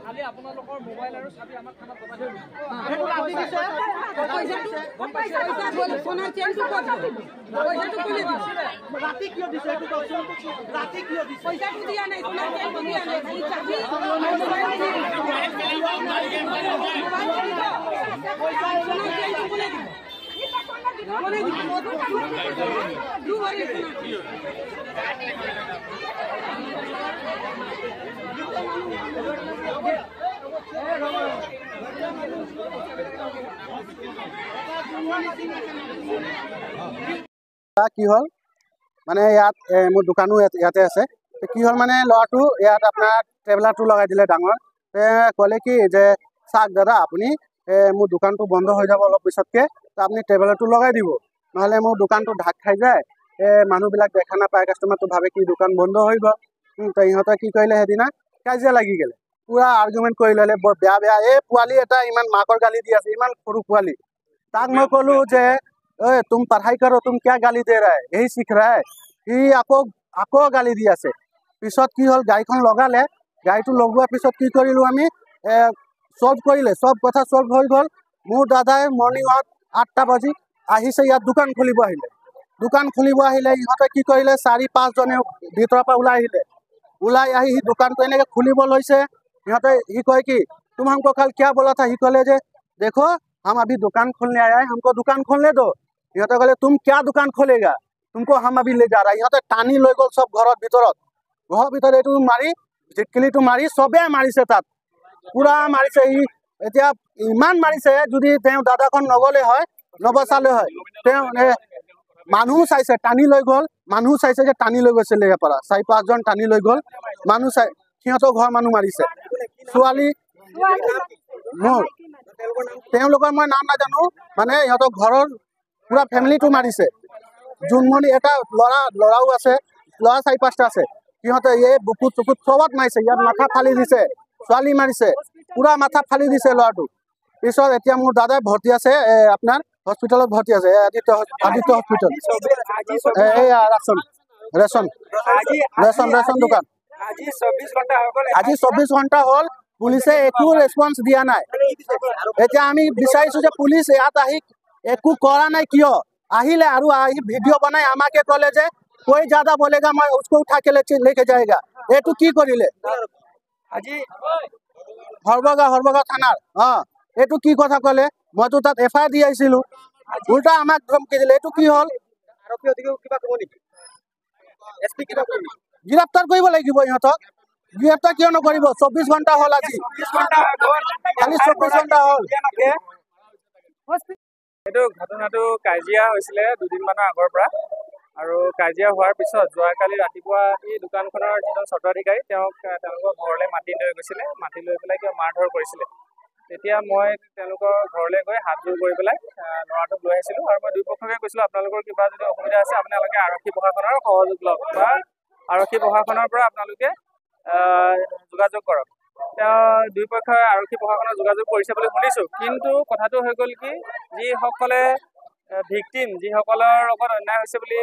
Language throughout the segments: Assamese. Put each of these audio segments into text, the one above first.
খালি আপোনালোকৰ মোবাইল আৰু চাবি আমাক খানা পঠাই দিব। ৰাতি কিয় দিছে এইটো কওকচোন। ৰাতি কিয় দিছে পইচাটো দিয়া নাই সোণৰ চেইনটো দিয়া নাই খালি চাবি কি হল মানে ইয়াত মোৰ দোকানো ইয়াতে আছে কি হল মানে লৰাটো ইয়াত আপোনাৰ ট্ৰেভেলাৰটো লগাই দিলে ডাঙৰ ক'লে কি যে চাক দাদা আপুনি মোৰ দোকানটো বন্ধ হৈ যাব অলপ পিছতকে আপুনি ট্ৰেভেলাৰটো লগাই দিব নহলে মোৰ দোকানটো ঢাক খাই যায় মানুহবিলাক দেখা নাপায় কাষ্টমাৰটো ভাবে কি দোকান বন্ধ হৈ গ'ল তো ইহঁতে কি কৰিলে সেইদিনা কাজিয়া লাগি গ'লে পুৰা আৰ্গুমেণ্ট কৰি ল'লে বৰ বেয়া বেয়া পোৱালি এটা ইমান মাকৰ গালি দি আছে ইমান সৰু পোৱালি তাক মই ক'লো যে तुम पढ़ाई करो तुम क्या गाली दे रहा है यही सीख रहा है कि আকৌ गाली দি আছে পিছত কি হল গাড়ীখন লগালে গাড়ীটো লগোৱাৰ পিছত কি কৰিলো আমি সলভ কৰিলে সব কথা সলভ হৈ গ'ল মোৰ দাদাই মৰ্নিঙত 8টা বাজি আহিছে ইয়াত দোকান খুলিব আহিলে ইহঁতে কি কৰিলে 4-5 জনে ভিতৰৰ পৰা ওলাই আহি দোকানটো এনেকে খুলিব লৈছে ইহঁতে ই কয় কি तुम हमको कल क्या बोला था ই ক'লে যে देखो हम अभी दुकान खोलने आया है हमको दुकान खोलने दो इहते कहले तुम क्या दुकान खोलेगा तुमको हम अभी ले जा रहा इहते टानी লৈ গল সব ঘৰৰ ভিতৰত এটো মাৰি জিটকিলিটো মাৰি সবে মাৰিছে তাত পুৰা মাৰিছে এতিয়া ইমান মাৰিছে যদি তেওঁ দাদাখন নগলে হয় নবচালে হয় তেওঁ মানুহ চাইছে টানি লৈ গল মানুহ চাইছে যে টানি লৈ গৈছিল ইয়াৰ পৰা 4-5 জন টানি লৈ গল মানুহ চাই সিহঁতৰ ঘৰ মানুহ মাৰিছে ছোৱালী মোৰ তেওঁলোকৰ মই নাম নাজানো মানে ইহঁতৰ ঘৰৰ পুৰা ফ্যামিলিটো মাৰিছে জুনমনি এটা লৰাও আছে লৰা 4-5টা আছে সিহঁতে বুকুত চুকুত সবত মাৰিছে ইয়াত মাথা ফালি দিছে ছোৱালী মাৰিছে পুৰা মাথা ফালি দিছে লৰাটো পিছত এতিয়া মোৰ দাদাই ভৰ্তি আছে আপোনাৰ হস্পিটালত ভৰ্তি আছে আদিত্য হস্পিটাল ৰেশন দোকান আজি 24 ঘণ্টা হল পুলিচে একো ৰেসপন্স দিয়া নাই এতিয়া আমি বিচাৰিছো যে পুলিচ ইয়াত আহি একো কৰা নাই কিয় আহিলে আৰু আহি ভিডিও বনাই আমাকে ক'লে যে कोई ज्यादा बोलेगा मैं उसको उठा के लेके जाएगा एटू की करिले আজি हरबगा थानार एटू की कथा कले मैं तो तक एफआईआर দি আইছিলো উল্টা আমাক ধমকি দিলে এটু কি হল আরপি অধিক কিবা কব নেকি এসপি কিবা কব গ্ৰেপ্তাৰ কৰিব লাগিব ইহঁতক গ্ৰেপ্তাৰ কিয় নকৰিব 24 ঘণ্টা হল আজি 24 ঘণ্টা খালি 24 ঘণ্টা হল এটো ঘটনাটো কাজিয়া হৈছিলে দুদিন মানৰ আগৰ পৰা আৰু কাজিয়া হোৱাৰ পিছত যোৱাকালি ৰাতিপুৱা এই দোকানখনৰ যিজন স্বত্বাধিকাৰী তেওঁলোকৰ ঘৰলৈ মাটি লৈ গৈছিলে মাটি লৈ পেলাই কিয় মাৰধৰ কৰিছিলে তেতিয়া মই তেওঁলোকৰ ঘৰলৈ গৈ হাত জোৰ কৰি পেলাই ল'ৰাটোক লৈ আহিছিলোঁ আৰু মই দুইপক্ষকে কৈছিলোঁ আপোনালোকৰ কিবা যদি অসুবিধা আছে আপোনালোকে আৰক্ষী প্ৰশাসনৰ সহযোগ লওক বা আৰক্ষী প্ৰশাসনৰ পৰা আপোনালোকে যোগাযোগ কৰক দুইপক্ষই আৰক্ষী প্ৰশাসনৰ যোগাযোগ কৰিছে বুলি শুনিছোঁ কিন্তু কথাটো হৈ গ'ল কি যিসকলে ভিকটিম যিসকলৰ লগত অন্যায় হৈছে বুলি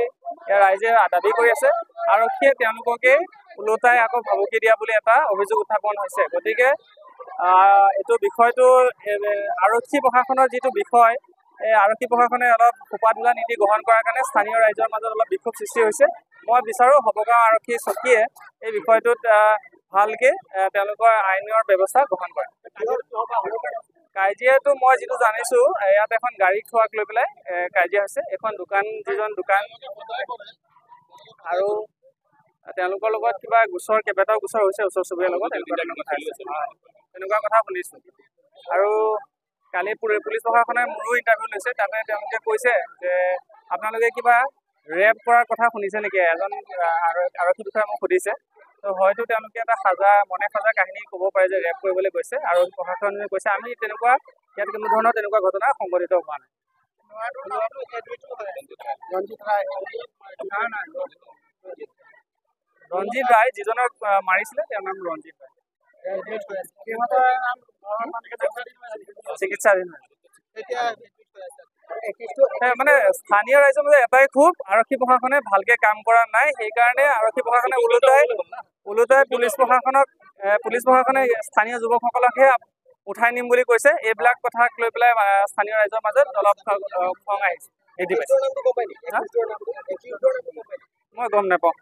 ৰাইজে দাবী কৰি আছে আৰক্ষীয়ে তেওঁলোককে ওলোটাই আকৌ ভাবুকি দিয়া বুলি এটা অভিযোগ উত্থাপন হৈছে গতিকে এইটো বিষয়টো আৰক্ষী প্ৰশাসনৰ যিটো বিষয় এই আৰক্ষী প্ৰশাসনে অলপ খোপাধোলা নীতি গ্ৰহণ কৰাৰ কাৰণে স্থানীয় ৰাইজৰ মাজত অলপ বিক্ষোভ সৃষ্টি হৈছে মই বিচাৰোঁ হবগাঁও আৰক্ষী চকীয়ে এই বিষয়টোত ভালকে তেওঁলোকৰ আইনৰ ব্যৱস্থা গ্ৰহণ কৰে কাজিয়াটো মই যিটো জানিছোঁ ইয়াত এখন গাড়ী থোৱাক লৈ পেলাই কাজিয়া হৈছে এখন দোকান যিজন দোকান আৰু তেওঁলোকৰ লগত কিবা কেইবাটাও গোচৰ হৈছে ওচৰ চুবুৰীয়াৰ লগত তেনেকুৱা কথা শুনিছোঁ আৰু কালি পুলিচ প্ৰশাসনে মোৰো ইণ্টাৰভিউ লৈছে তাতে তেওঁলোকে কৈছে যে আপোনালোকে কিবা ৰেপ কৰাৰ কথা শুনিছে নেকি এজন আৰক্ষী বিষয়াই মোক সুধিছে তো হয়তো তেওঁলোকে এটা মনে সাজা কাহিনী ক'ব পাৰে যে ৰেপ কৰিবলৈ গৈছে আৰু প্ৰশাসনে কৈছে আমি তেনেকুৱা ইয়াত কোনো ধৰণৰ তেনেকুৱা ঘটনা সংঘটিত হোৱা নাই ৰঞ্জিত ৰায় ৰঞ্জিত ৰায় যিজনক মাৰিছিলে তেওঁৰ নাম ৰঞ্জিত ৰায় চিকিৎসাধীন মানে স্থানীয় ৰাইজৰ মাজত এটাই ক্ষোভ আৰক্ষী প্ৰশাসনে ভালকে কাম কৰা নাই সেইকাৰণে আৰক্ষী প্ৰশাসনে ওলোটাই পুলিচ প্ৰশাসনে স্থানীয় যুৱকসকলকহে উঠাই নিম বুলি কৈছে এইবিলাক কথাক লৈ পেলাই স্থানীয় ৰাইজৰ মাজত অলপ খং আহিছে মই গম নাপাওঁ